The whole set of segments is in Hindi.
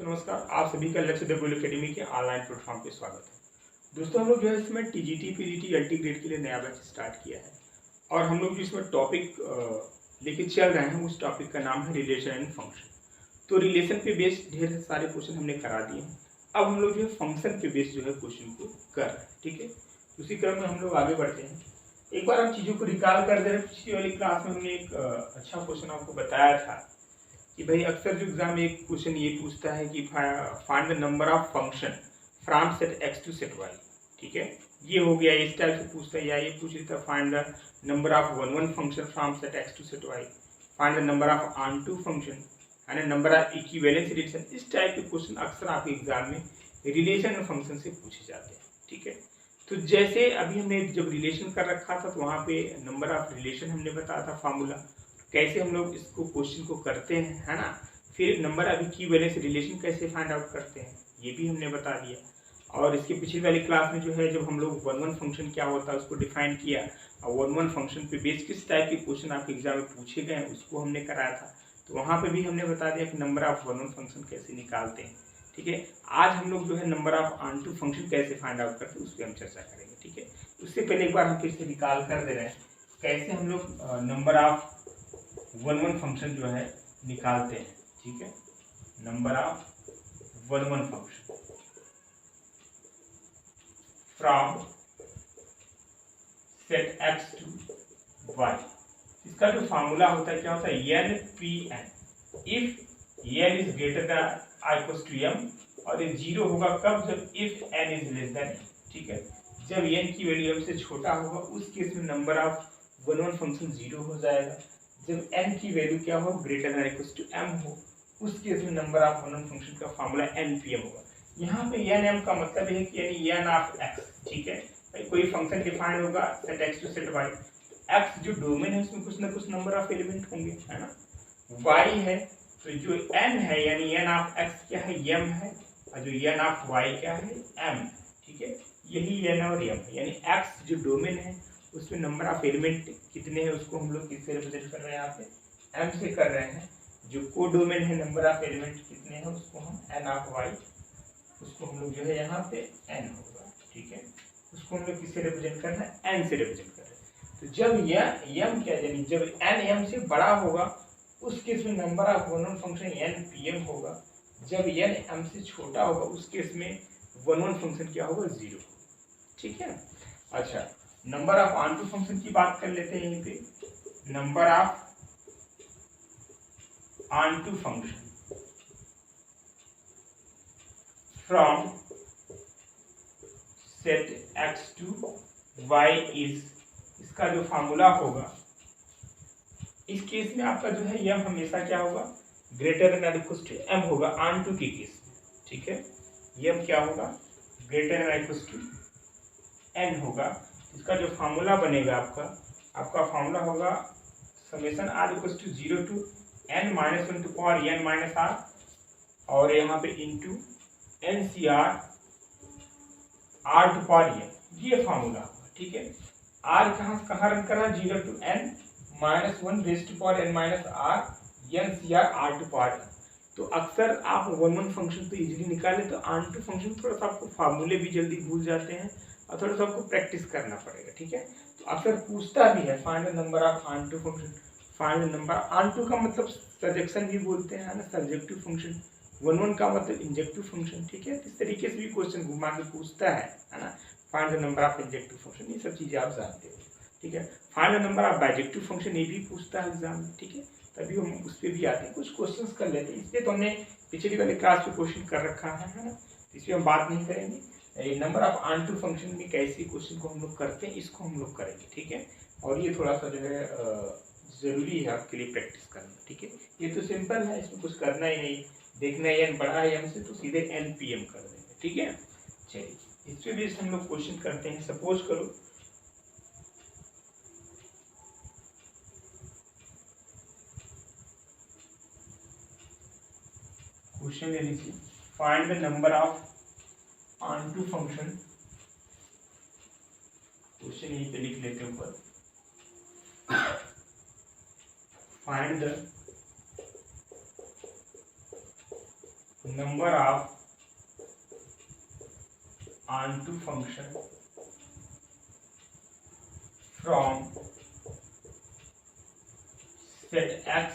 तो नमस्कार, आप सभी का लक्ष्य द गोल एकेडमी के ऑनलाइन प्लेटफॉर्म पे स्वागत है। दोस्तों, हम लोग जो है इसमें टीजीटी, पीजीटी, एलटी ग्रेड के लिए नया बैच स्टार्ट किया है और हम लोग जो इसमें टॉपिक लेके चल रहे हैं उस टॉपिक का नाम है रिलेशन एंड फंक्शन। तो रिलेशन पे बेस्ड ढेर सारे क्वेश्चन हमने करा दिए हैं। अब हम लोग जो है फंक्शन पे बेस्ड जो है क्वेश्चन को कर रहे हैं। ठीक है, उसी क्रम में हम लोग आगे बढ़ते हैं। एक बार हम चीज़ों को रिकॉल कर दे रहे हैं। पिछली वाली क्लास में हमने एक अच्छा क्वेश्चन आपको बताया था कि भाई अक्सर जो एग्जाम में एक क्वेश्चन ये पूछता है कि find the number of function from set X to set Y. ठीक है, ये हो गया, इस टाइप से पूछता है। या ये पूछ लेता है find the number of one function from set X to set Y, find the number of onto function and number of equivalence relation. इस टाइप के क्वेश्चन अक्सर आपके एग्जाम में रिलेशन और फंक्शन से पूछे जाते हैं। ठीक है, तो जैसे अभी हमने जब रिलेशन कर रखा था तो वहाँ पे नंबर ऑफ रिलेशन हमने बताया था फार्मूला, कैसे हम लोग इसको क्वेश्चन को करते हैं, है ना। फिर नंबर ऑफ इक्विवेलेंस रिलेशन कैसे फाइंड आउट करते हैं ये भी हमने बता दिया। और इसके पिछली वाली क्लास में जो है जब हम लोग वन फंक्शन क्या होता है उसको डिफाइन किया और वन फंक्शन पे बेस किस टाइप के क्वेश्चन आपके एग्जाम में पूछे गए उसको हमने कराया था। तो वहाँ पे भी हमने बता दिया कि नंबर ऑफ वन फंक्शन कैसे निकालते हैं। ठीक है, आज हम लोग जो है number of onto function कैसे फाइंड आउट करते हैं उस पर हम चर्चा करेंगे। ठीक है, उससे पहले एक बार हम फिर से निकाल कर दे रहे हैं कैसे हम लोग नंबर ऑफ वन फंक्शन जो है निकालते हैं। ठीक है, number of one function from set X to Y. इसका जो फार्मूला होता है क्या होता है, n P n. If n is greater than I equals to m, और ये जीरो होगा कब, जब if n is less than m. ठीक है, जब एन की वैल्यू एम से छोटा होगा उस केस में number of one function zero हो जाएगा। जब n की वैल्यू क्या हो, greater than equals to m हो, उस केस में नंबर ऑफ वन फंक्शन का फार्मूला npm होगा। यहाँ पे nm का मतलब है कि यानी n ऑफ x। ठीक है, भाई कोई फंक्शन डिफाइन होगा set x to set y, x जो डोमेन है उसमें कुछ ना कुछ नंबर ऑफ एलिमेंट होंगे, है ना। y है तो जो n है यानी n ऑफ x क्या है, m है, और जो n ऑफ y क्या है, m। ठीक है, यही n और m है, यानी x जो डोमेन है उसमें नंबर ऑफ एलिमेंट कितने हैं उसको हम लोग किससे रिप्रेजेंट कर रहे हैं, यहाँ पे m से कर रहे हैं। जो को डोमेन है नंबर ऑफ एलिमेंट कितने हैं उसको हम n ऑफ y, उसको हम लोग जो है यहाँ पे n होगा। ठीक है, उसको हम लोग किससे रिप्रेजेंट कर रहे हैं, n से रिप्रेजेंट कर रहे हैं। तो जब यह m क्या यानी जब n m से बड़ा होगा उस केस में number of one function npm होगा। जब n m से छोटा होगा उस केस में वन फंक्शन क्या होगा, जीरो। ठीक है, अच्छा number of onto function की बात कर लेते हैं। यहीं पे number of onto function from set x to y is, इसका जो फार्मूला होगा इस केस में आपका जो है m हमेशा क्या होगा, greater than equals to m होगा ऑन टू के केस में। ठीक है, m क्या होगा, greater than equals to n होगा। इसका जो फार्मूला बनेगा आपका फार्मूला होगा summation r equals to zero to n minus one to power n minus r, और यहाँ पे into n C r r to power n, ये फार्मूला होगा। ठीक है, r कहाँ रन कर रहा है, zero to n minus one raise to power n minus r n C r to power n। तो अक्सर आप वन फंक्शन तो इजीली निकाले, तो ऑन टू फंक्शन थोड़ा सा आपको फार्मूले भी जल्दी भूल जाते हैं और थोड़ा सा आपको प्रैक्टिस करना पड़ेगा। ठीक है, तो अक्सर पूछता भी है find the number of onto function. Find the number onto का मतलब सजेक्शन भी बोलते हैं ना, सब्जेक्टिव फंक्शन। वन का मतलब इंजेक्टिव फंक्शन। ठीक है, इस तरीके से भी क्वेश्चन घुमा के पूछता है ना। Find the number of injective function, ये सब चीजें आप जानते हो। ठीक है, find the number of bijective function, ये भी पूछता है एग्जाम में। ठीक है, तभी हम उस पर भी आते हैं, कुछ क्वेश्चंस कर लेते हैं। इसलिए तो हमने पिछली वाले क्लास पे क्वेश्चन कर रखा है ना, इसलिए हम बात नहीं करेंगे। Number of onto function में कैसे क्वेश्चन को हम लोग करते हैं इसको हम लोग करेंगे। ठीक है, और ये थोड़ा सा जो है जरूरी है आपके लिए प्रैक्टिस करना। ठीक है, ये तो सिंपल है, इसमें कुछ करना ही नहीं, देखना है n बड़ा है m से तो सीधे npm कर देंगे। ठीक है, चलिए इस पे भी हम लोग क्वेश्चन करते हैं। सपोज करो क्वेश्चन ले लीजिए, find the number of onto function. Question यहीं पे लिख लेते हैं ऊपर, find the number of onto function from set x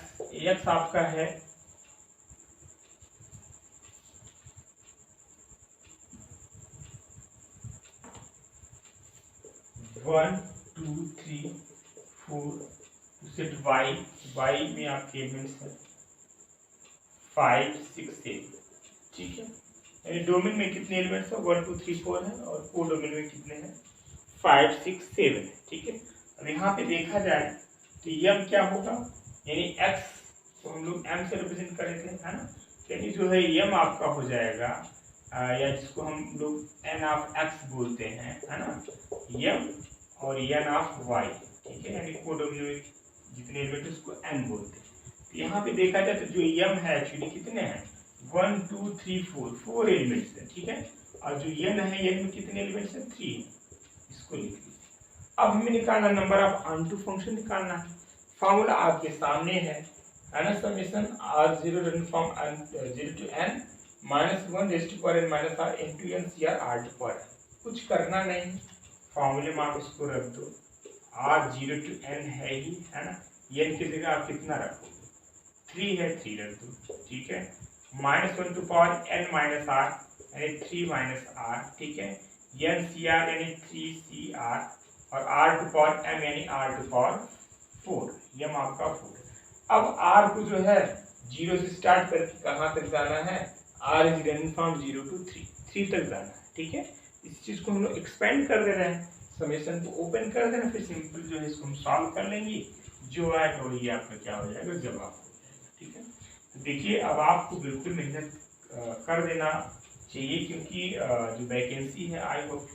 आपका है 1 2 3 4 सेट y में आपके एलिमेंट्स है 5 6 7, ठीक है। डोमेन में कितने एलिमेंट्स है 1 2 3 4 है और को डोमेन में कितने हैं 5 6 7 है, ठीक है। अब यहाँ पे देखा जाए तो यम क्या होगा, यानी x को हम लोग m से रिप्रेजेंट कर रहे थे, है ना। यानी जो है यम आपका हो जाएगा या जिसको हम लोग n ऑफ x बोलते हैं, है ना, यम और n ऑफ y, ठीक है। यानी को डोमेन में जितने एलिमेंट उसको n बोलते हैं। तो यहाँ पे देखा जाए तो जो यम है एक्चुअली कितने हैं 1 2 3 4 एलिमेंट्स हैं, ठीक है। और जो n है n में कितने एलिमेंट्स हैं 3, इसको लिख लीजिए। अब हमें निकालना नंबर ऑफ ऑनटू फंक्शन निकालना है। फॉर्मूला आपके सामने है ना, summation r0 run from 0 to n -1 raise to power n minus r into n cr r to power n। कुछ करना नहीं, फॉर्मूले में आप इसको रख दो, r0 to n है ही, है ना। n की जगह आप कितना रखोगे 3 है, 3 रख दो, ठीक है। -1 to power n minus r यानी 3 माइनस r, ठीक है। n cr यानी 3cr और r टू पावर m यानी r टू पावर 4, यम आपका 4। अब r को जो है 0 से स्टार्ट करके कहाँ तक जाना है, r is running from 0 to 3 तक जाना है, ठीक है। इस चीज़ को हम लोग एक्सपेंड कर दे रहे हैं, समेशन को ओपन कर देना, फिर सिंपल जो है इसको हम सॉल्व कर लेंगे, जो आएगा वही आपका क्या हो जाएगा, जवाब हो जाएगा, ठीक है। तो देखिए अब आपको बिल्कुल मेहनत कर देना चाहिए, क्योंकि जो वैकेंसी है आई होप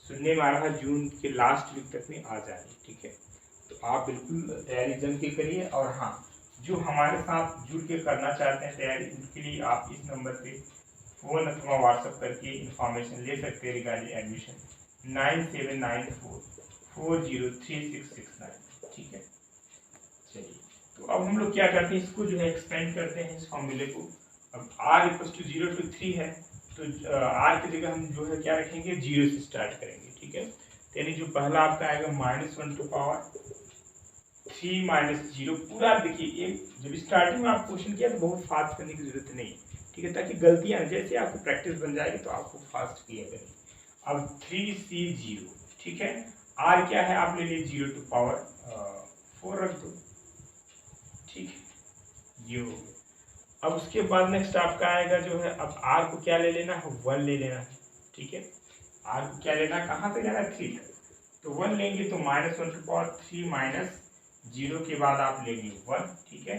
सुनने में आ रहा है जून के लास्ट वीक तक में आ जाएगी, ठीक है। तो आप बिल्कुल तैयारी जम के करिए। और हाँ, जो हमारे साथ जुड़ के करना चाहते हैं तैयारी, उनके लिए आप इस नंबर पे फ़ोन अथवा व्हाट्सअप करके इन्फॉर्मेशन ले सकते हैं रिगार्डिंग एडमिशन 9794403669, ठीक है। चलिए, तो अब हम लोग क्या करते हैं, इसको जो है एक्सपेंड करते हैं इस फॉर्मूले को। अब r = 0 to 3 है, तो r की जगह हम जो है क्या रखेंगे 0 से स्टार्ट करेंगे, ठीक है। यानी जो पहला आपका आएगा -1 टू पावर 3 - 0, पूरा देखिए। एक जब स्टार्टिंग में आप क्वेश्चन किया तो बहुत फास्ट करने की जरूरत नहीं, ठीक है, ताकि गलतियां जैसे आपको प्रैक्टिस बन जाएगी तो आपको फास्ट किया करेंगे। अब 3c0, ठीक है। r क्या है, आप ले लीजिए 0 टू पावर 4 रख दो, ठीक है, ये हो गया। अब उसके बाद नेक्स्ट आपका आएगा जो है, अब r को क्या ले लेना है 1 ले लेना है, ठीक है। r को क्या लेना है, कहाँ से लेना है 3 तक, तो 1 लेंगे तो -1 टू पावर 3 माइनस 0 के बाद आप लेंगे 1, ठीक है,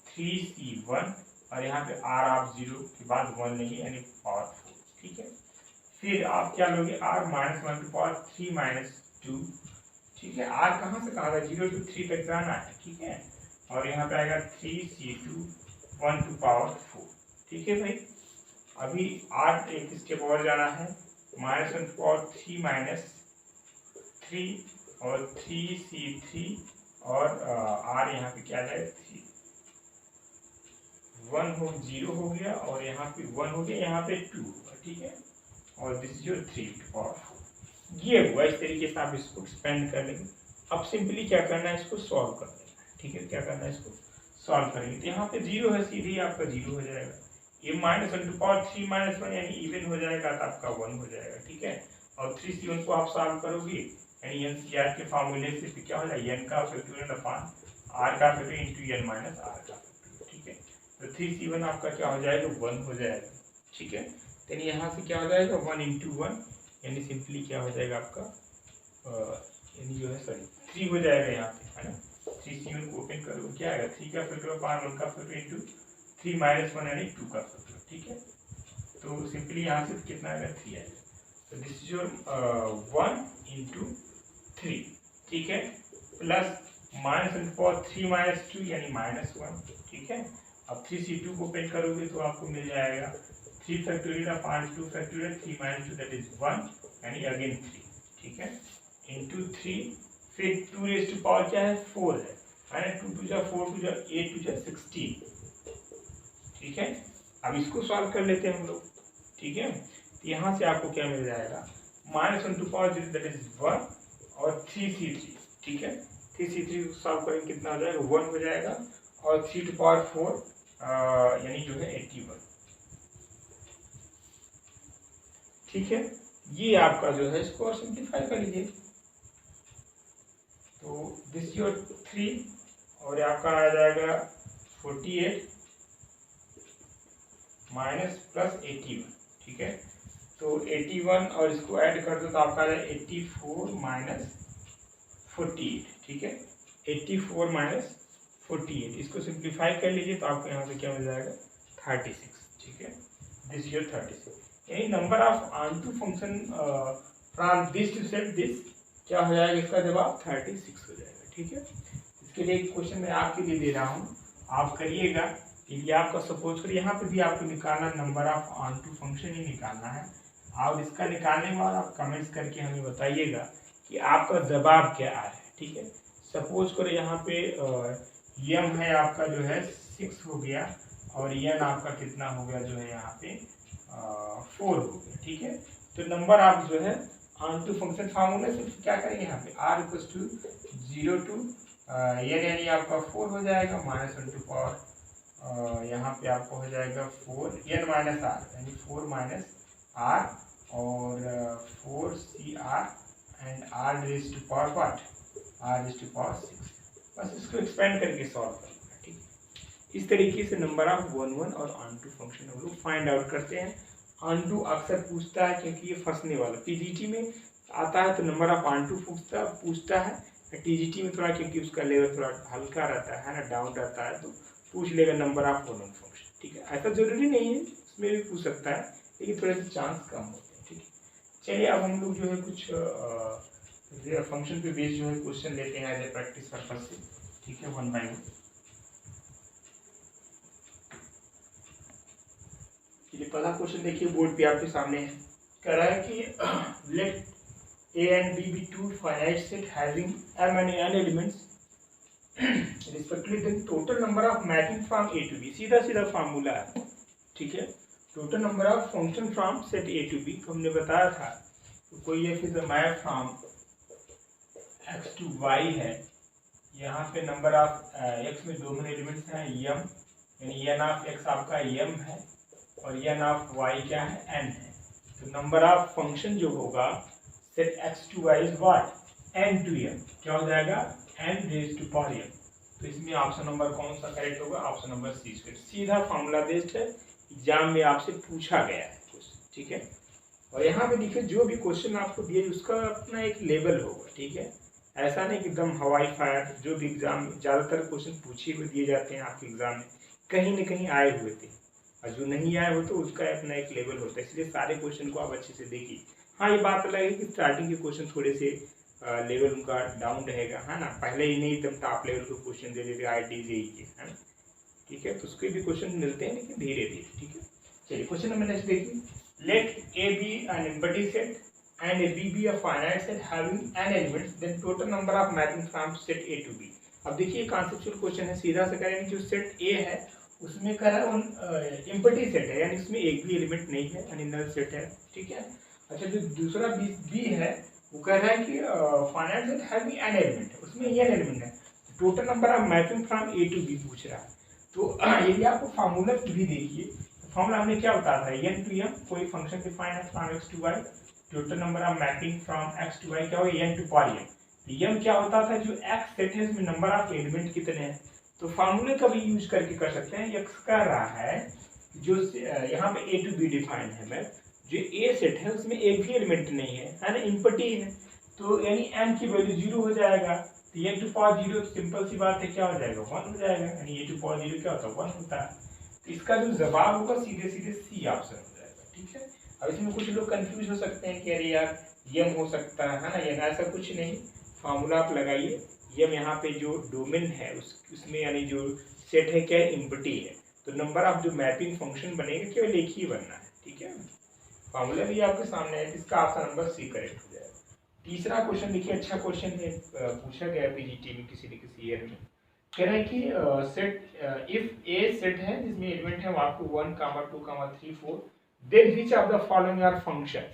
3c1 और यहाँ पे r आप 0 के बाद 1 लेंगे यानी पावर 4, ठीक है। फिर आप क्या लोगे r -1 टू पावर 3 माइनस 2, ठीक है। r कहाँ से कहाँ था 0 to 3 तक जाना है, ठीक है। और यहाँ पे आएगा 3c2 1 टू पावर 4, ठीक है भाई। अभी r एक स्टेप और जाना है, -1 टू पावर 3 माइनस 3 और 3c3 और r यहाँ पे क्या जाएगा 0 हो गया और यहाँ पे 1 हो गया, यहाँ पे 2 होगा, ठीक है। और this is your 3 to power 4, ये हुआ। इस तरीके से आप इसको एक्सपेंड कर लेंगे। अब सिंपली क्या करना है, इसको सॉल्व कर देना है, ठीक है। क्या करना है, इसको सॉल्व करेंगे तो यहाँ पे 0 है, सीधे ही आपका 0 हो जाएगा। ये -1 टू पावर 3 माइनस 1 यानी इवन हो जाएगा तो आपका 1 हो जाएगा, ठीक है। और 3c1 को आप सॉल्व करोगे यानी NCR के फार्मूले से क्या हो जाएगा, n का फैक्टोरियल अपॉन r का factorial into n minus r का फैक्टोरियल, ठीक है। तो 3c1 आपका क्या हो जाएगा 1 हो जाएगा, ठीक है। तो यहाँ से क्या हो जाएगा 1 इंटू 1 यानी सिंपली क्या हो जाएगा आपका यानी जो है सॉरी 3 हो जाएगा यहाँ पे, है ना। 3c1 को ओपन करो, क्या आएगा 3 का फैक्टोरियल अपॉन 1 का फैक्टोरियल इंटू 3 माइनस 1 यानी 2 का फैक्टोरियल, ठीक है। तो सिंपली यहाँ से कितना आएगा 3 आएगा। तो दिस इज योर 1 इंटू 3, ठीक है, प्लस -3 माइनस 2 यानी -1, ठीक है। अब 3c2 को ओपन करोगे तो आपको मिल जाएगा 3 factorial upon 2 factorial 3 minus 2 that is 1 यानी अगेन 3, ठीक है, इंटू 3। फिर 2 रेज़ टू पावर क्या है 4 है ना, 2 2 जा 4 2 जा 8 2 जा 16, ठीक है। अब इसको सॉल्व कर लेते हैं हम लोग, ठीक है। तो यहाँ से आपको क्या मिल जाएगा, -1/0 दैट इज 1 और 3c3, ठीक है। 3c3 को सॉल्व करेंगे कितना हो जाएगा, 1 हो जाएगा और 3/4 यानी जो है 81, ठीक है। ये आपका जो है इसको और सिंप्लीफाई कर लीजिए, तो दिस योर 3 और आपका आ जाएगा 48 माइनस प्लस 81, ठीक है। तो 81 और इसको ऐड कर दो तो आपका आ जाएगा 84 माइनस 48, ठीक है। 84 माइनस 48, इसको सिंप्लीफाई कर लीजिए तो आपको यहाँ से क्या मिल जाएगा 36, ठीक है। दिस योर 36, यानी number of onto function from this to set this क्या हो जाएगा, इसका जवाब 36 हो जाएगा, ठीक है। इसके लिए एक क्वेश्चन मैं आपके लिए दे रहा हूँ, आप करिएगा। यदि आपका सपोज करिए यहाँ पे भी आपको निकालना नंबर ऑफ ऑनटू फंक्शन ही निकालना है, और इसका निकालने के बाद आप कमेंट्स करके हमें बताइएगा कि आपका जवाब क्या आया है, ठीक है। सपोज करो यहाँ पे यम है आपका जो है 6 हो गया और यन आपका कितना हो गया जो है यहाँ पे 4 हो गया, ठीक है। तो नंबर आप जो है ऑनटू फंक्शन फार्मूला से क्या करेंगे, यहाँ पे r इक्वल्स टू 0 टू यन यानी आपका 4 हो जाएगा -1/4 यहाँ पे आपको हो जाएगा 4 n माइनस आर यानी 4 माइनस आर और 4cr and r raise to power what, r raise to power 6। बस इसको एक्सपेंड करके सॉल्व करना, ठीक है। इस तरीके से नंबर ऑफ 1 1 और ऑनटू फंक्शन हम लोग फाइंड आउट करते हैं। ऑनटू अक्सर पूछता है क्योंकि ये फंसने वाला, पीजीटी में आता है तो नंबर ऑफ ऑनटू पूछता है, टीजीटी में थोड़ा क्योंकि उसका लेवल थोड़ा हल्का रहता है ना, डाउन रहता है, तो पूछ लेगा नंबर ऑफ 1 1 फंक्शन, ठीक है। ऐसा जरूरी नहीं है, उसमें भी पूछ सकता है लेकिन थोड़े से चांस कम होते हैं, ठीक है। चलिए अब हम लोग जो है कुछ फंक्शन पे बेस्ड जो है क्वेश्चन लेते हैं एज ए प्रैक्टिस पर्पज से, ठीक है, 1 बाय 1। चलिए पहला क्वेश्चन देखिए बोर्ड पे आपके सामने है, कह रहा है कि late A and B be two finite set having m and n elements respectively, then total number of mapping from A to B, सीधा सीधा फार्मूला है, ठीक है। Total number of function from set A to B तो हमने बताया था, तो कोई ये फिर map from x to y है, यहाँ पे नंबर ऑफ x में दो एलिमेंट्स हैं m यानी n ऑफ x आपका m है और n ऑफ y क्या है n है। तो नंबर ऑफ फंक्शन जो होगा set x to y is what, n to m, क्या हो जाएगा n raise to power m। तो इसमें ऑप्शन नंबर कौन सा करेक्ट होगा, ऑप्शन नंबर सी। सीधा फार्मूला बेस्ड है, एग्जाम में आपसे पूछा गया है क्वेश्चन, ठीक है। और यहाँ पे देखिए जो भी क्वेश्चन आपको दिए उसका अपना एक लेवल होगा, ठीक है। ऐसा नहीं कि एकदम हवाई फायर, जो भी एग्जाम ज़्यादातर क्वेश्चन पूछे हुए दिए जाते हैं आपके एग्जाम में कहीं न कहीं आए हुए थे, और जो नहीं आए हो तो उसका अपना एक लेवल होता है, इसलिए सारे क्वेश्चन को आप अच्छे से देखिए। हाँ, ये बात अलग है कि स्टार्टिंग के क्वेश्चन थोड़े से लेवल उनका डाउन रहेगा, है ना, पहले ही नहीं एकदम टॉप लेवल के क्वेश्चन दे देते IIT JEE के, है ना, ठीक है। तो उसके भी क्वेश्चन मिलते हैं लेकिन धीरे धीरे, ठीक है। चलिए क्वेश्चन नंबर नेक्स्ट देखिए, late A be an empty set and B be a finite set having n elements, then total number of mapping from set A to B। अब देखिए कॉन्सेप्चुअल क्वेश्चन है, सीधा से करेंगे, जो सेट A है उसमें कह रहा है एम्प्टी सेट है, यानी इसमें एक भी एलिमेंट नहीं है, यानी नल सेट है, ठीक है। अच्छा, जो दूसरा बी है वो कह रहा है कि finite set having n element है, उसमें n एलिमेंट है, total number of mapping from A to B पूछ रहा है। तो यदि आपको फार्मूला भी देखिए, फार्मूला हमने क्या बताया था, n to m, कोई फंक्शन डिफाइन है from x to y, total number of mapping from x to y क्या होगा, n to power m। m क्या होता था, जो x सेट है इसमें नंबर ऑफ एलिमेंट कितने हैं, तो फार्मूले का भी यूज करके कर सकते हैं। x कर रहा है जो यहाँ पे A to B डिफाइन है मैप, जो A सेट है उसमें एक भी एलिमेंट नहीं है ना, एम्प्टी है, तो यानी n की वैल्यू 0 हो जाएगा, तो n टू पावर 0 सिंपल सी बात है, क्या हो जाएगा 1 हो जाएगा, यानी a टू पावर 0 क्या होता है 1 होता है। तो इसका जो जवाब होगा सीधे सीधे सी ऑप्शन हो जाएगा, ठीक है। अब इसमें कुछ लोग कंफ्यूज हो सकते हैं कि अरे यार यम हो सकता है ना, यम, ऐसा कुछ नहीं, फार्मूला आप लगाइए, यम यहाँ पे जो डोमेन है उसमें यानी जो सेट है क्या एम्प्टी है, तो नंबर ऑफ जो मैपिंग फंक्शन बनेगा केवल एक ही बनना है, ठीक है। फार्मूला भी आपके सामने है, इसका ऑप्शन नंबर सी करेक्ट हो जाएगा। तीसरा क्वेश्चन देखिए, अच्छा क्वेश्चन है, पूछा गया पीजीटी में किसी न किसी ईयर में, कह रहे हैं कि सेट इफ ए सेट है जिसमें एलिमेंट है वो आपको 1, 2, 3, 4, then which of the following are function.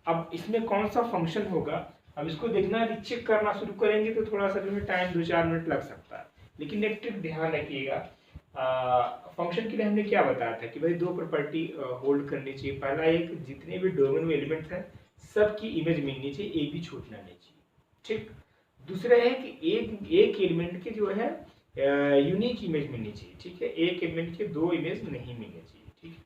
अब इसमें कौन सा फंक्शन होगा, अब इसको देखना है, चेक करना शुरू करेंगे तो थोड़ा सा में टाइम 2-4 मिनट लग सकता है। लेकिन एक ट्रिक ध्यान रखिएगा, फंक्शन के लिए हमने क्या बताया था कि भाई दो प्रॉपर्टी होल्ड करनी चाहिए। पहला एक, जितने भी डोमेन में एलिमेंट्स हैं सबकी इमेज मिलनी चाहिए, एक भी छूटना नहीं चाहिए, ठीक। दूसरा है कि एक एक एलिमेंट के जो है यूनिक इमेज मिलनी चाहिए, ठीक है, एक एलिमेंट के दो इमेज नहीं मिलनी चाहिए, ठीक।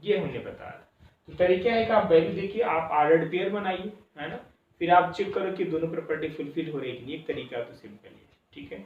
ये हमने बताया। तो तरीका है कि आप वैल्यू देखिए, आप ऑर्डर्ड पेयर बनाइए, है ना, फिर आप चेक करो कि दोनों प्रॉपर्टी फुलफिल हो रही है कि नहीं। एक तरीका तो सिंपल है, ठीक है।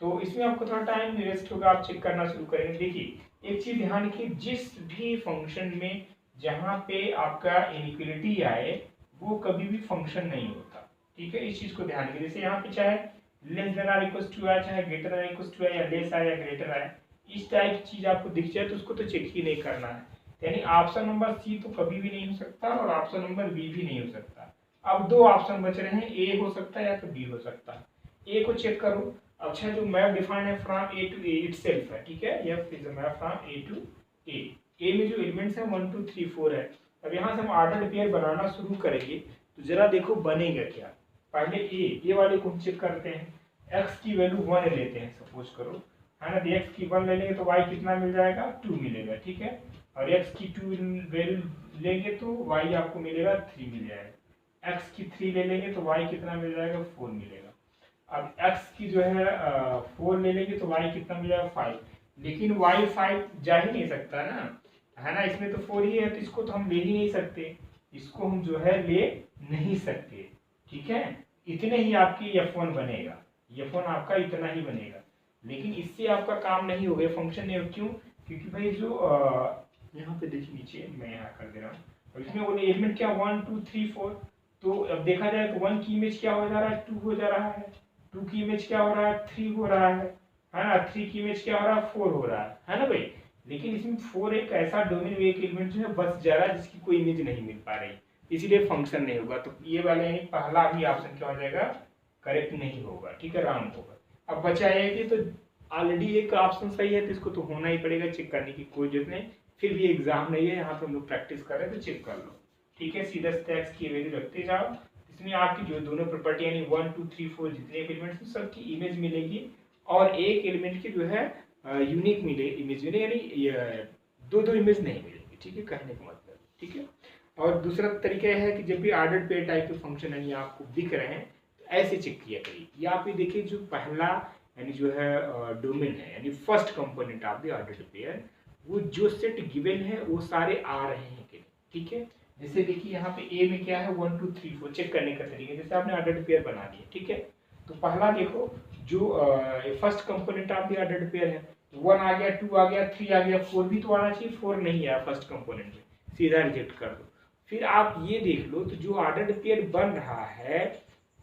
तो इसमें आपको थोड़ा टाइम वेस्ट होगा, आप चेक करना शुरू करेंगे। देखिए एक चीज ध्यान रखिए, जिस भी फंक्शन में जहाँ पे आपका इनइक्वालिटी आए वो कभी भी फंक्शन नहीं होता, ठीक है। इस चीज को ध्यान रखिए, जैसे यहाँ पे चाहे less than or equal to आए, चाहे ग्रेटर देन इक्वल टू आए, या लेस आए या ग्रेटर आए, इस टाइप की चीज आपको दिख जाए तो उसको तो चेक ही नहीं करना है। यानी ऑप्शन नंबर सी तो कभी भी नहीं हो सकता और ऑप्शन नंबर बी भी नहीं हो सकता। अब दो ऑप्शन बच रहे हैं, ए हो सकता है या तो बी हो सकता है। ए को चेक करो। अच्छा, जो मैप डिफाइंड है from A to A itself है, ठीक है, F is a map from A to A. A में जो एलिमेंट्स है 1 2 3 4 है। अब यहाँ से हम ऑर्डर्ड पेयर बनाना शुरू करेंगे तो जरा देखो बनेगा क्या। पहले ए वाले को चेक करते हैं, एक्स की वैल्यू 1 लेते हैं सपोज करो, है ना। एक्स की 1 ले लेंगे तो वाई कितना मिल जाएगा, 2 मिलेगा, ठीक है। और एक्स की 2 वैल्यू लेंगे तो वाई आपको मिलेगा 3 मिल जाएगा। एक्स की 3 ले लेंगे तो वाई कितना मिल जाएगा, 4 मिलेगा। अब x की जो है 4 ले लेंगे तो y कितना मिल जाएगा, 5। लेकिन y 5 जा ही नहीं सकता ना, है ना, इसमें तो 4 ही है तो इसको तो हम ले ही नहीं सकते, इसको हम जो है ले नहीं सकते, ठीक है। इतने ही आपकी f1 बनेगा, f1 आपका इतना ही बनेगा। लेकिन इससे आपका काम नहीं होगा, फंक्शन नहीं हो, क्यों, क्योंकि भाई जो यहाँ पे देखिए नीचे मैं यहाँ कर दे रहा हूँ, और इसमें वो एलिमेंट क्या 1 2 3 4, तो अब देखा जाए तो 1 की इमेज क्या हो जा रहा है, 2 हो जा रहा है, 2 की इमेज क्या हो रहा है, 3 हो रहा है ना, 3 की इमेज क्या हो रहा है, 4 हो रहा है ना भाई। लेकिन इसमें 4 एक ऐसा डोमेन में एक एलिमेंट जो है बस जा रहा है जिसकी कोई इमेज नहीं मिल पा रही, इसीलिए फंक्शन नहीं होगा। तो ये वाला यानी पहला भी ऑप्शन क्या हो जाएगा, करेक्ट नहीं होगा, ठीक है, रॉन्ग होगा। अब बचा है कि तो ऑलरेडी एक ऑप्शन सही है तो इसको तो होना ही पड़ेगा, चेक करने की कोई जरूरत नहीं। फिर भी एग्जाम नहीं है, यहाँ पे हम लोग प्रैक्टिस कर रहे हैं तो चेक कर लो, ठीक है। सीधा एक्स की वैल्यू रखते जाओ, इसमें आपकी जो दोनों प्रॉपर्टी यानी 1 2 3 4 जितने एलिमेंट्स हैं सबकी इमेज मिलेगी, और एक एलिमेंट की जो है यूनिक मिले इमेज मिले, यानी दो दो इमेज नहीं मिलेगी, ठीक है, कहने का मतलब, ठीक है। और दूसरा तरीका है कि जब भी ऑर्डर्ड पेयर टाइप के फंक्शन यानी आपको दिख रहे हैं तो ऐसे चेक किया करिए। यहाँ पे देखिए जो पहला यानी जो है डोमेन है यानी first component of the ordered pair, वो जो सेट गिवन है वो सारे आ रहे हैं कि नहीं, ठीक है। जैसे देखिए यहाँ पे ए में क्या है 1 2 3 4, चेक करने का तरीका, जैसे आपने ऑर्डर्ड पेयर बना दिया, ठीक है। तो पहला देखो जो first component of the ordered pair है, 1 आ गया, 2 आ गया, 3 आ गया, 4 भी तो आना चाहिए, 4 नहीं आया फर्स्ट कंपोनेंट में, सीधा रिजेक्ट कर दो। फिर आप ये देख लो तो जो ऑर्डर्ड पेयर बन रहा है,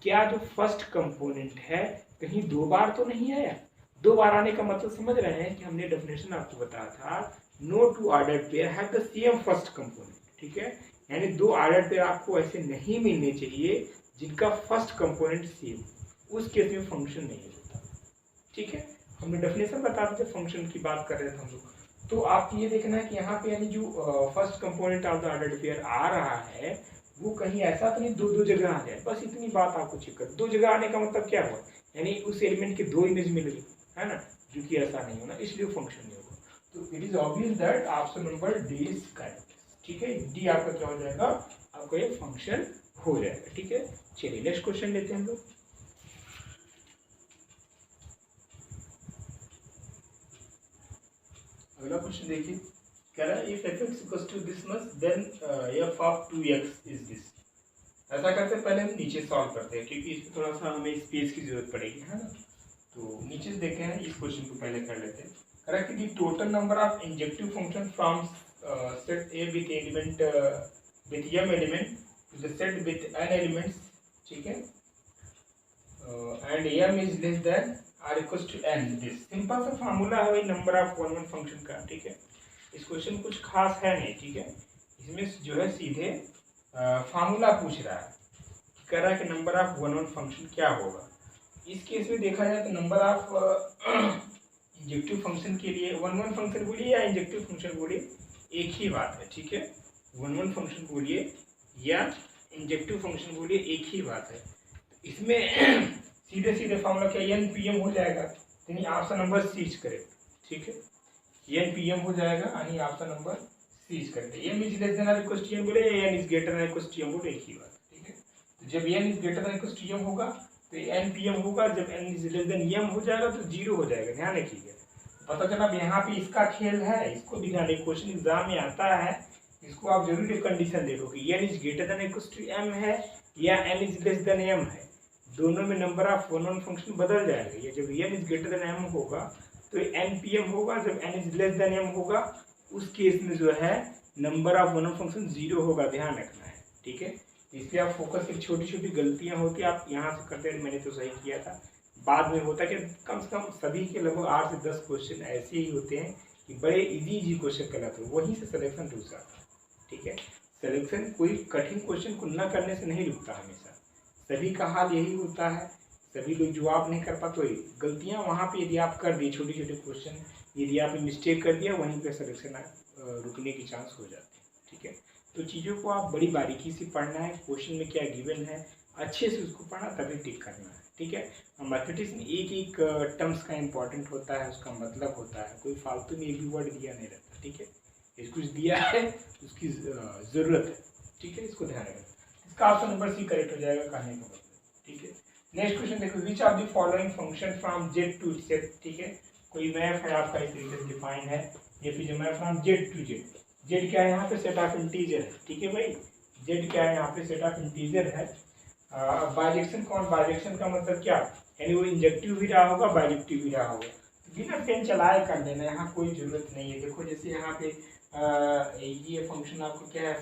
क्या जो फर्स्ट कंपोनेंट है कहीं दो बार तो नहीं आया। दो बार आने का मतलब समझ रहे हैं कि हमने डेफिनेशन आपको बताया था, no two ordered pair have the same first component, ठीक है। यानी दो ऑर्डर्ड पेयर आपको ऐसे नहीं मिलने चाहिए जिनका फर्स्ट कंपोनेंट सेम, उस केस में फंक्शन नहीं होता, ठीक है। हमने डेफिनेशन बता दी थी, फंक्शन की बात कर रहे थे हम लोग। तो आप ये देखना है कि यहाँ पे यानी जो first component of the ordered pair आ रहा है वो कहीं ऐसा तो नहीं दो जगह आ जाए, बस इतनी बात आपको चेक कर। दो जगह आने का मतलब क्या हुआ, यानी उस एलिमेंट के दो इमेज मिल गई, है ना, जो कि ऐसा नहीं होना, इसलिए फंक्शन नहीं होगा। तो it is obvious that option number D is correct, ठीक है। डी आपका क्या हो जाएगा, आपका ये फंक्शन हो जाएगा, ठीक है। चलिए नेक्स्ट क्वेश्चन लेते हैं हम लोग। अगला क्वेश्चन देखिए, कह रहा है if f(x) equals to this much then f of 2x is this. ऐसा करते हैं, पहले हम नीचे सॉल्व करते हैं क्योंकि इसमें थोड़ा सा हमें स्पेस की जरूरत पड़ेगी, है ना। तो नीचे देखे हैं, इस क्वेश्चन को पहले कर लेते हैं। कह रहा है कि total number of injective function from set A with element with m element to the set with n elements, ठीक है, and m is less than or equals to n। This simple सा फार्मूला है नंबर ऑफ वन फंक्शन का, ठीक है। इस क्वेश्चन कुछ खास है नहीं, ठीक है। इसमें जो है सीधे फार्मूला पूछ रहा है, कह रहा है कि नंबर ऑफ वन फंक्शन क्या होगा। इस केस में देखा जाए तो नंबर ऑफ इंजेक्टिव फंक्शन के लिए वन वन फंक्शन बोलिए या इंजेक्टिव फंक्शन बोलिए एक ही बात है, ठीक है। वन वन फंक्शन बोलिए या इंजेक्टिव फंक्शन बोलिए एक ही बात है। इसमें सीधे सीधे फॉर्मूला क्या एन पी एम हो जाएगा, यानी option number c is correct, ठीक है। एन पी एम हो जाएगा यानी option number c is correct. M is less than और इक्वल टू एम बोले, n is greater than equal to m बोले, एक ही बात, ठीक है। तो जब n is greater than equal to m होगा तो एन पी एम होगा, जब n is less than m हो जाएगा तो जीरो हो जाएगा। ध्यान रखिएगा, पता चला अब यहाँ पे इसका खेल है, इसको भी ध्यान रखिए, क्वेश्चन एग्जाम में आता है, इसको आप जरूर एक कंडीशन देखो कि n is greater than equal to m है या n is less than m है, दोनों में number of one one function बदल जाएगा। ये जब n is greater than m होगा तो एन पी एम होगा, जब n is less than m होगा उस केस में जो है number of one one function zero होगा, ध्यान रखना है, ठीक है। इसलिए आप फोकस, एक छोटी छोटी गलतियां होती है आप यहाँ से करते हैं, मैंने तो सही किया था, बाद में होता है कि कम से कम सभी के लगभग 8 से 10 क्वेश्चन ऐसे ही होते हैं कि बड़े इजी क्वेश्चन गलत हो, वहीं से सिलेक्शन रुक जाता है, ठीक है। सिलेक्शन कोई कठिन क्वेश्चन को न करने से नहीं रुकता, हमेशा सभी का हाल यही होता है, सभी लोग जवाब नहीं कर पाते, गलतियां वहाँ पे यदि आप कर दिए, छोटे छोटे क्वेश्चन यदि आप मिस्टेक कर दिया, वहीं पे सिलेक्शन रुकने की चांस हो जाते हैं, ठीक है। तो चीज़ों को आप बड़ी बारीकी से पढ़ना है, क्वेश्चन में क्या गिवन है अच्छे से उसको पढ़ना, तभी टिक करना है, ठीक है। मैथमेटिक्स में एक एक टर्म्स का इंपॉर्टेंट होता है, उसका मतलब होता है, कोई फालतू में एक भी वर्ड दिया नहीं रहता, ठीक है। कुछ दिया है उसकी ज़रूरत है, ठीक है, इसको ध्यान रखना। इसका ऑप्शन नंबर सी करेक्ट हो जाएगा कहने का मतलब, ठीक है। नेक्स्ट क्वेश्चन देखो, which of the following function from Z to set, ठीक है, कोई मैप है आपका इस तरीके से डिफाइन है, ये फिर map from Z to Z, Z क्या है यहाँ पे, सेट ऑफ इंटीजर है, ठीक है भाई, जेड क्या है यहाँ पे, सेट ऑफ इंटीजर है। बाइजेक्शन कौन, बाइजेक्शन का मतलब क्या, यानी वो इंजेक्टिव भी रहा होगा बाइजेक्टिव भी रहा होगा, बिना पेन चलाए कर देना, यहाँ कोई जरूरत नहीं है। देखो जैसे यहाँ पे ये फंक्शन आपको क्या है,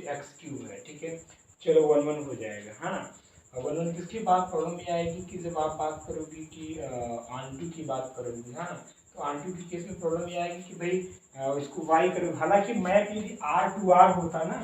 एक्स क्यूब है, ठीक है, चलो वन वन हो जाएगा, है ना। वन वन किसकी बात प्रॉब्लम में आएगी कि जब आप बात करोगे कि आंटू की बात करोगे, है ना, तो आंटू की केस में प्रॉब्लम ये आएगी कि भाई इसको वाई करोगे, हालांकि मैप यदि आर टू आर होता ना,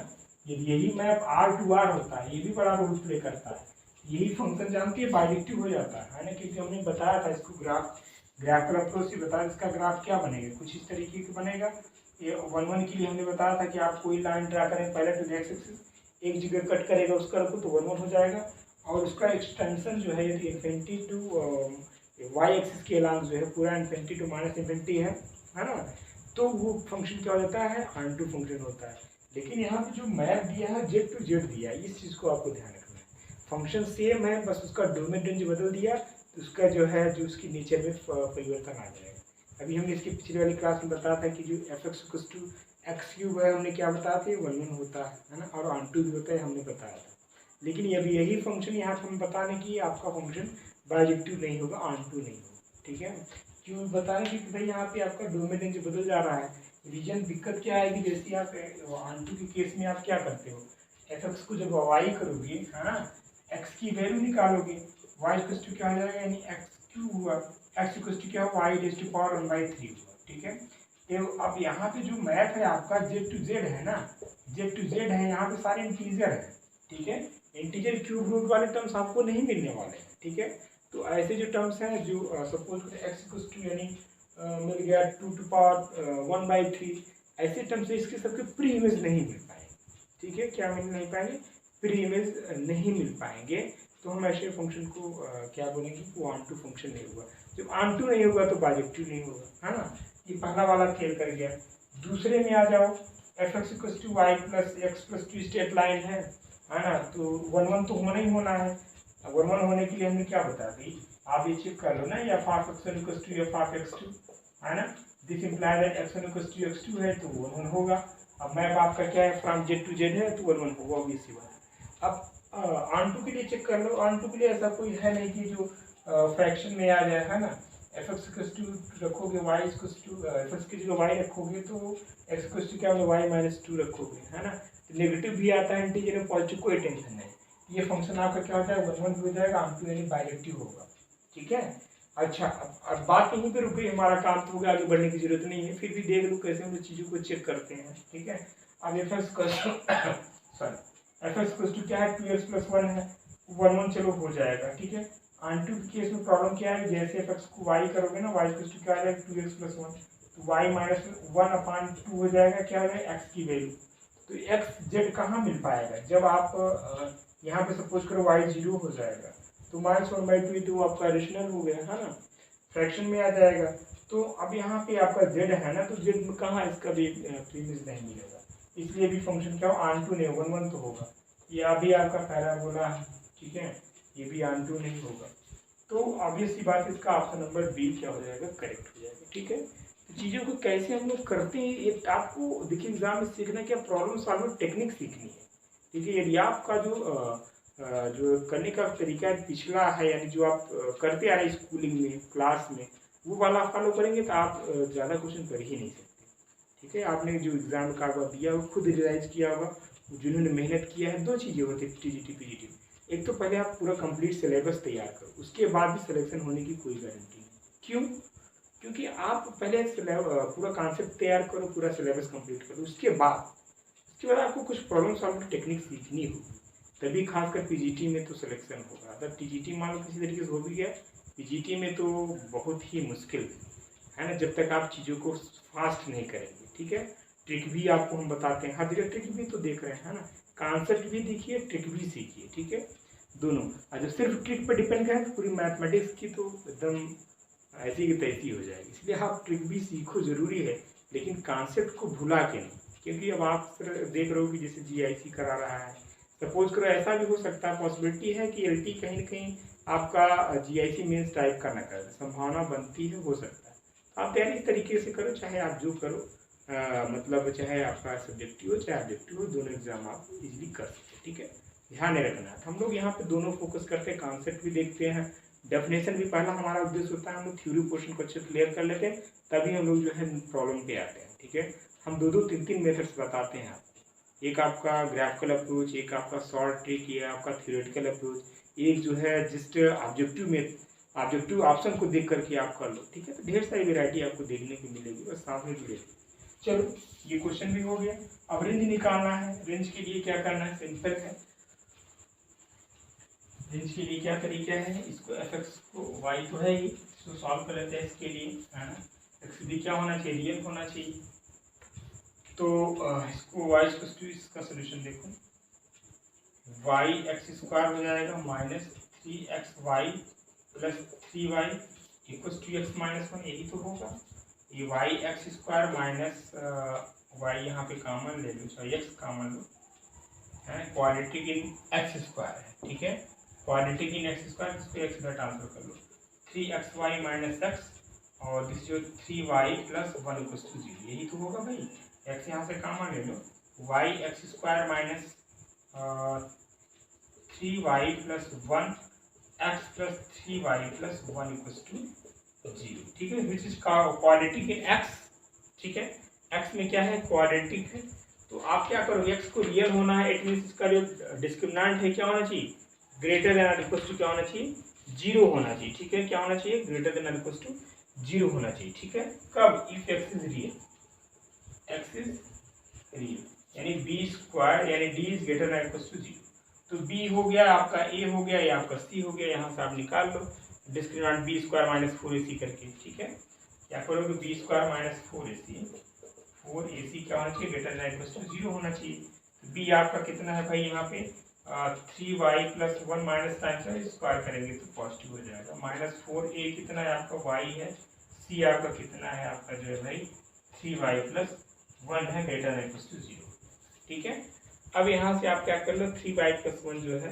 यदि यही मैप आर टू आर होता है, ये भी बड़ा रोल प्ले करता है, यही फंक्शन जानते हैं बाइजेक्टिव हो जाता है ना, क्योंकि हमने बताया था इसको ग्राफिकल अप्रोच से बताया, इसका ग्राफ क्या बनेगा, कुछ इस तरीके का बनेगा। ये वन वन के लिए हमने बताया था कि आप कोई लाइन ड्रा करें, पहले तो एक्स एक्सिस एक जगह कट करेगा उसका रखो तो वन वन हो जाएगा, और उसका एक्सटेंशन जो है यदि इन्फिनिटी टू वाई एक्सिस के अलांग जो है पूरा इन्फिनिटी टू माइनस इन्फिनिटी है ना, तो वो फंक्शन क्या हो जाता है, आंटू फंक्शन होता है। लेकिन यहाँ पे जो मैप दिया है जेड टू जेड दिया है, इस चीज़ को आपको ध्यान रखना है, फंक्शन सेम है, बस उसका डोमेन रेंज बदल दिया तो उसका जो है जो उसकी नेचर में परिवर्तन आ जाएगा। अभी हमने इसकी पिछली वाली क्लास में बताया था कि जो f x to x cube है, हमने क्या बताया था, वन वन होता है ना, और आंटू भी होता है, हमने बताया था। लेकिन अभी यही फंक्शन यहाँ पर हम बताने की आपका फंक्शन बाइजेक्टिव नहीं होगा, आंटू नहीं होगा, ठीक है। क्यों बताएं कि भाई यहाँ पे आपका डोमेन रेंज बदल जा रहा है, रीजन दिक्कत क्या आएगी, जैसे आप आंटू के केस में आप क्या करते हो, एफ एक्स को जब वाई करोगे, है ना, एक्स की वैल्यू निकालोगे, वाई इक्वल टू क्या हो जाएगा, यानी एक्स क्यू हुआ, एक्स इक्वल टू क्या हुआ, वाई रेज़ टू पावर 1/3 हुआ, ठीक है। तो अब यहाँ पे जो मैप है आपका जेड टू जेड है ना, जेड टू जेड है, यहाँ पे सारे इंटीजर है, ठीक है, इंटीजर क्यूब रूट वाले टर्म्स आपको नहीं मिलने वाले हैं, ठीक है। तो ऐसे जो टर्म्स हैं जो सपोज एक्स इक्वल टू यानी मिल गया 2 टू पावर 1/3, ऐसे टर्म्स इसके सबके प्री इमेज नहीं मिल पाएंगे, ठीक है, क्या मिल नहीं पाएंगे, प्री इमेज नहीं मिल पाएंगे, तो हम ऐसे फंक्शन को क्या बोलेंगे, वो आंटू फंक्शन नहीं होगा। जब आंटू नहीं होगा तो बाइजेक्टिव नहीं होगा, है ना, ये पहला वाला खेल कर गया। दूसरे में आ जाओ, f x equal to y plus x plus two straight line है ना, तो वन वन तो होना ही होना है। वन वन होने के लिए हमने क्या बताया भाई, आप ये चेक कर लो ना, f of x1 equal to f of x2, है ना, this imply that x1 equal to x2 है तो वन वन होगा। अब मैप आपका क्या है, फ्रॉम जेड टू जेड है तो वन वन होगा, ऑब्वियसली बात। अब आंटू के लिए चेक कर लो, आंटू के लिए ऐसा कोई है नहीं कि जो फ्रैक्शन में आ जाए, है ना, एफ एक्स इक्वल टू रखोगे, y equal to f x की जगह वाई रखोगे तो एक्स इक्वल टू क्या होगा, वाई माइनस 2 रखोगे, है ना, तो नेगेटिव भी आता है इंटीजर में, पॉजिटिव कोई टेंशन नहीं, ये फंक्शन आपका क्या होता है, वन वन हो जाएगा, आंटू यानी बाइजेक्टिव होगा, ठीक है। अच्छा, अब बात यहीं पे रुक गई, हमारा काम तो हो गया, आगे बढ़ने की जरूरत नहीं है, फिर भी देख लो कैसे हम चीज़ों को चेक करते हैं, ठीक है। अब F x sorry F x क्या है, 2x + 1 है, वन वन चलो हो जाएगा, ठीक है। ऑन टू के केस में प्रॉब्लम क्या है, जैसे एफ एक्स को वाई करोगे ना, वाई इक्वल टू क्या आ जाएगा 2x + 1, तो वाई -1/2 हो जाएगा, क्या हो जाएगा एक्स की वैल्यू। तो एक्स जेड कहाँ मिल पाएगा, जब आप यहाँ पे सपोज करो वाई 0 हो जाएगा तो -1/2 तो आपका रेशनल हो गया है ना, फ्रैक्शन में आ जाएगा। तो अब यहाँ पे आपका जेड है ना, तो जेड में कहाँ इसका भी प्रीमिस नहीं मिलेगा, इसलिए भी फंक्शन क्या हो ऑन टू नहीं होगा, 1 तो होगा। ये अभी आपका पैराबोला है, ठीक है, ये भी ऑन टू नहीं होगा। तो ऑब्वियस सी बात है, इसका ऑप्शन नंबर बी क्या हो जाएगा, करेक्ट हो जाएगा। ठीक है, तो चीज़ों को कैसे हम लोग करते हैं, ये आपको देखिए एग्जाम में सीखना क्या, प्रॉब्लम सॉल्विंग टेक्निक सीखनी है। ठीक है, यदि आपका जो करने का तरीका पिछला है, यानी जो आप करते आ रहे हैं स्कूलिंग में, क्लास में, वो वाला फॉलो करेंगे तो आप ज़्यादा क्वेश्चन कर ही नहीं सकते। ठीक है, आपने जो एग्ज़ाम का दिया वो खुद रियलाइज किया होगा, जिन्होंने मेहनत किया है। दो चीज़ें होती है टीजीटी पीजीटी, एक तो पहले आप पूरा कंप्लीट सिलेबस तैयार करो, उसके बाद भी सिलेक्शन होने की कोई गारंटी नहीं। क्यों? क्योंकि आप पहले पूरा कॉन्सेप्ट तैयार करो, पूरा सिलेबस कंप्लीट करो, उसके बाद आपको कुछ प्रॉब्लम सॉल्विंग टेक्निक सीखनी होगी, तभी खासकर पीजीटी में तो सिलेक्शन होगा। अगर टीजीटी मान लो किसी तरीके से हो भी गया, पीजीटी में तो बहुत ही मुश्किल है ना, जब तक आप चीज़ों को फास्ट नहीं करेंगे। ठीक है, ट्रिक भी आपको हम बताते हैं, हर जगह ट्रिक भी तो देख रहे हैं ना, कॉन्सेप्ट भी देखिए, ट्रिक भी सीखिए। ठीक है, दोनों। और जब सिर्फ ट्रिक पर डिपेंड करें तो पूरी मैथमेटिक्स की तो एकदम ऐसी की तैसी हो जाएगी। इसलिए आप ट्रिक भी सीखो, जरूरी है, लेकिन कॉन्सेप्ट को भुला के नहीं। क्योंकि अब आप देख रहे हो कि जैसे जीआईसी करा रहा है, सपोज करो ऐसा भी हो सकता है, पॉसिबिलिटी है कि एलटी कहीं ना कहीं आपका जीआईसी मेंस टाइप का न करे, संभावना बनती है, हो सकता है। आप तैयारी इस तरीके से करो, चाहे आप जो करो, मतलब चाहे आपका सब्जेक्टिव हो चाहे ऑब्जेक्टिव हो, दोनों एग्जाम आप इजीली कर सकते। ठीक है, ध्यान नहीं रखना है। हम लोग यहाँ पे दोनों फोकस करते हैं, कॉन्सेप्ट भी देखते हैं, डेफिनेशन भी पहला हमारा उद्देश्य होता है, हम लोग थ्योरी पोर्शन को अच्छे क्लियर कर लेते हैं, तभी हम लोग जो है प्रॉब्लम पे आते हैं। ठीक है, हम दो 3 मेथड्स बताते हैं आपको, एक आपका ग्राफिकल अप्रोच, एक आपका शॉर्ट ट्रिक, ये आपका थ्योरेटिकल अप्रोच, एक जो है जस्ट ऑब्जेक्टिव में ऑब्जेक्टिव ऑप्शन को देख करके आप कर लो। ठीक है, तो ढेर सारी वेरायटी आपको देखने को मिलेगी, बस साथ में जुड़े। चलो, ये क्वेश्चन भी हो गया। अब रेंज निकालना है। रेंज के लिए क्या करना है, सिंपल है। रेंज के लिए क्या तरीका है, इसको एफ एक्स को वाई तो है ही, इसको सॉल्व कर लेते हैं इसके लिए, है ना। एक्स भी क्या होना चाहिए, रियल होना चाहिए। तो इसको वाई इक्वल टू, इसका सोल्यूशन देखो, वाई एक्स स्क्वायर हो जाएगा -3xy + 3y equal to x - 1, यही तो होगा। ये y x square minus y यहाँ पे कॉमन ले लो, सॉरी एक्स कॉमन लो, है क्वाड्रेटिक इन एक्स स्क्वायर है। ठीक है, क्वाड्रेटिक इन एक्स स्क्वायर, इसको एक्स का ट्रांसफर कर लो, 3xy - x, और दिस जो 3y + 1 इक्वल टू 0, यही तो होगा भाई। एक्स यहाँ से कॉमन ले लो, y x square minus 3y + 1 x + 3y + 1 equal to 0। ठीक है, which is quadratic in x। ठीक है, x में क्या है, क्वाड्रेटिक है, तो आप क्या करोगे, x को रियल होना है, इट मींस इसका जो डिस्क्रिमिनेंट है क्या होना चाहिए, ग्रेटर देन और इक्वल टू क्या होना चाहिए, 0 होना चाहिए। ठीक है, क्या होना चाहिए, ग्रेटर देन और इक्वल टू 0 होना चाहिए। ठीक है, कब, if x is real, x is real, यानी b² यानी d इज ग्रेटर देन और इक्वल टू 0। तो b हो गया आपका, a हो गया, या आपका c हो गया, यहाँ से आप निकाल लो डिस्क्रिमिनेंट b² - 4ac करके। ठीक है, क्या करोगे, b² - 4ac क्या होना चाहिए, ग्रेटर देन इक्वल टू 0 होना चाहिए। तो b आपका कितना है भाई, यहाँ पे 3y + 1 माइनस टाइम्स स्क्वायर करेंगे तो पॉजिटिव हो जाएगा, -4a कितना है आपका y है, c आपका कितना है, आपका जो है भाई 3y + 1 है, ग्रेटर देन इक्वल टू 0। ठीक है, अब यहाँ से आप क्या कर लो, 3y + 1 जो है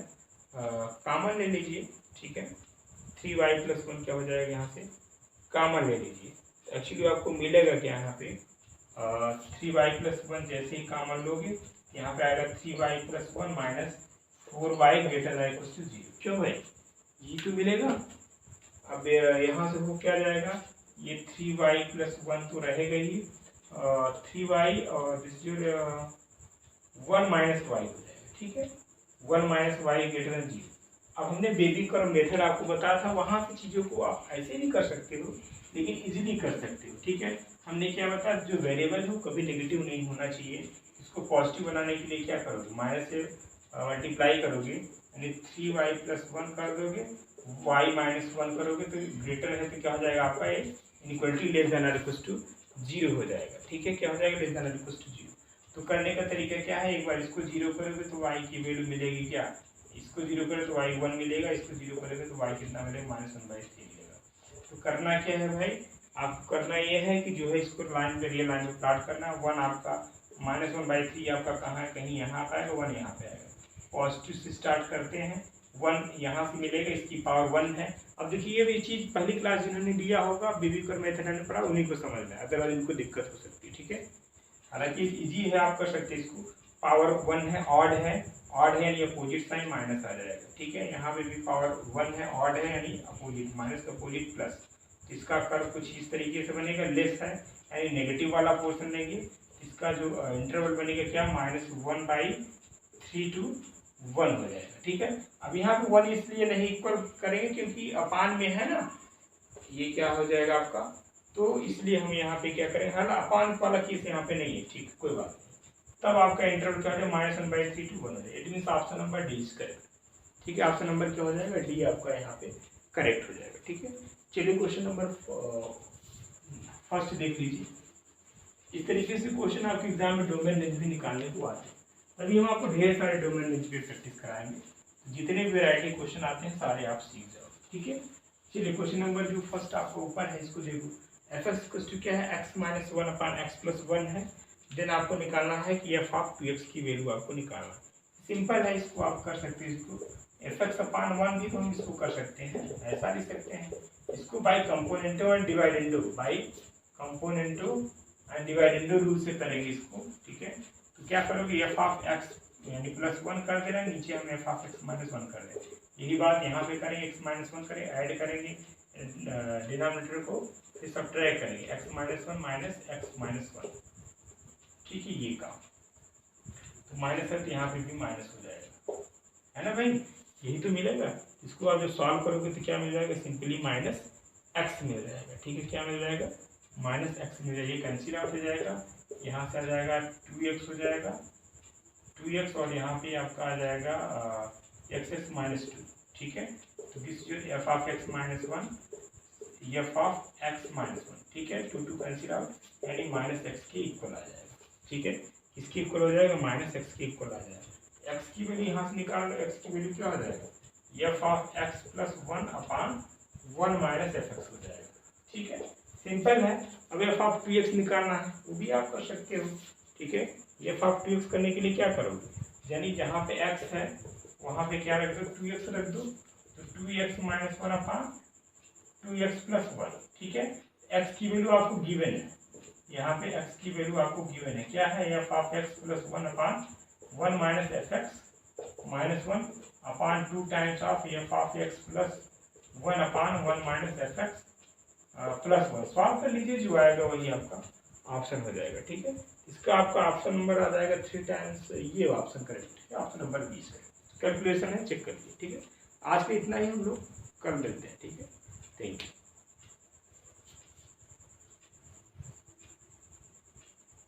कॉमन ले लीजिए। ठीक है, 3y + 1 क्या हो जाएगा, यहाँ से कॉमन ले लीजिए। एक्चुअली आपको मिलेगा क्या, यहाँ पे 3y + 1 जैसे ही कॉमन लोगे, यहाँ पे आएगा 3y + 1 - 4y greater than equal to 0। क्यों भाई, ये तो मिलेगा। अब यहाँ से हो क्या जाएगा, ये 3y + 1 तो रहेगा ही, 3y और दिस जो 1 - y हो जाएगा। ठीक है, 1 - y ग्रेटर देन 0। अब हमने बेबी कर्व मेथड आपको बताया था, वहाँ से चीज़ों को आप ऐसे नहीं कर सकते हो, लेकिन इजीली कर सकते हो। ठीक है, हमने क्या बताया, जो वेरिएबल हो कभी नेगेटिव नहीं होना चाहिए, इसको पॉजिटिव बनाने के लिए क्या करोगे, माइनस से मल्टीप्लाई करोगे, यानी 3y + 1 कर दोगे, y माइनस 1 करोगे तो ग्रेटर है तो क्या हो जाएगा आपका ये इनइक्वालिटी लेस देन और इक्वल टू 0 हो जाएगा। ठीक है, क्या हो जाएगा लेस देन और इक्वल टू 0। तो करने का तरीका क्या है, एक बार इसको 0 करोगे तो y की वैल्यू मिलेगी क्या, इसको 0 करोगे तो y 1 मिलेगा, इसको 0 करोगे तो y कितना मिलेगा -1/3 मिलेगा। तो करना क्या है भाई, आपको करना ये है कि जो है इसको लाइन पे रियल लाइन में प्लॉट करना है। 1 आपका -1/3 आपका कहाँ है, कहीं यहाँ पे आएगा, 1 यहाँ पे आएगा। पॉजिटिव से स्टार्ट करते हैं, 1 यहाँ से मिलेगा, इसकी पावर 1 है। अब देखिए ये चीज़ पहली क्लास जिन्होंने लिया होगा बेबीकर मेथड ने पढ़ा उन्हीं को समझ में, अदरवाइज इनको दिक्कत हो सकती है। ठीक है, हालांकि इजी है, आप कर सकते हैं इसको। पावर 1 है, ऑड है यानी अपोजिट साइन माइनस आ जाएगा। ठीक है, यहाँ पे भी पावर 1 है, ऑड है यानी अपोजिट, माइनस का अपोजिट प्लस। इसका कर्व कुछ इस तरीके से बनेगा, लेस है यानी नेगेटिव वाला पोर्शन लेंगे। इसका जो इंटरवल बनेगा क्या, -1/3 to 1 हो जाएगा। ठीक है, अब यहाँ पे 1 इसलिए नहीं इक्वल करेंगे क्योंकि अपान में है ना, ये क्या हो जाएगा आपका, तो इसलिए हम यहाँ पे क्या करेंगे, है ना, अपान वाला केस यहाँ पे नहीं है। ठीक, कोई बात नहीं। तब आपका इंटरवल क्या है, -1/3 to 1 हो जाएगा। It means option number D is correct. ठीक है, ऑप्शन नंबर क्या हो जाएगा, डी आपका यहाँ पे करेक्ट हो जाएगा। ठीक है, चलिए क्वेश्चन नंबर फर्स्ट देख लीजिए। इस तरीके से क्वेश्चन आपके एग्जाम में डोमेन रेंज भी निकालने को आते हैं। तभी हम आपको ढेर सारे डोमेन रेंज पे प्रैक्टिस कराएंगे, जितने भी वैरायटी क्वेश्चन आते हैं सारे आप सीख जाओ। ठीक है, चलिए क्वेश्चन नंबर जो फर्स्ट आपको ऊपर है इसको देखो। f(x) क्या है, x - 1/x + 1 है। देन आपको निकालना है कि f(2x) की वैल्यू आपको निकालना है। सिंपल है, इसको आप कर सकते हैं। इसको fx/1 भी तो हम इसको कर सकते हैं, ऐसा लिख सकते हैं इसको, by componendo and dividendo, by componendo and dividendo rule से करेंगे इसको। ठीक है, तो क्या करोगे, f(x) यानी +1 कर देना, नीचे हम f(x - 1) कर दें। यही बात यहाँ पे करेंगे, x - 1 करेंगे, ऐड करेंगे डिनोमिनेटर को, फिर सब्ट्रैक्ट करेंगे x - 1 - x - 1। ठीक है, ये काम तो माइनस है तो यहाँ पे भी माइनस हो जाएगा, है ना भाई, यही तो मिलेगा। इसको आप जब सॉल्व करोगे तो क्या मिल जाएगा, सिंपली -x मिल जाएगा। ठीक है, क्या मिल जाएगा, -x मिल जाएगा, ये कैंसिल आउट हो जाएगा, यहाँ से आ जाएगा 2x हो जाएगा, 2x और यहाँ पे आपका आ जाएगा x - 2। ठीक है, तो दिस जो f(x - 1) f(x - 1), ठीक है, 2 कैंसिल आउट यानी -x के इक्वल आ जाएगा। ठीक है, इसके इक्वल हो जाएगा, -x के इक्वल आ जाएगा। x की वैल्यू यहाँ से निकाल लो, x की वैल्यू क्या हो जाएगा, f(x + 1/1 - fx) हो जाएगा। ठीक है, सिंपल है। अब f(2x) निकालना है, वो भी आप कर सकते हो। ठीक है, f(2x) करने के लिए क्या करोगे, यानी जहाँ पे x है वहाँ पे क्या रख दो, 2x रख दो, तो 2x - 1/2x + 1। ठीक है, x की वैल्यू आपको गिवन है, यहाँ पे x की वैल्यू आपको गिवन है, क्या है, f(x + 1/1 - fx - 1/2 times of f(x + 1/1 - fx + 1। Solve कर लीजिए, जो आएगा वही आपका ऑप्शन हो जाएगा। ठीक है, इसका आपका ऑप्शन नंबर आ जाएगा 3 टाइम्स, ये ऑप्शन करेक्ट है, ऑप्शन नंबर 20 है। कैलकुलेशन है, चेक करिए। ठीक है, आज पे इतना ही हम लोग कर लेते हैं। ठीक है, थैंक यू।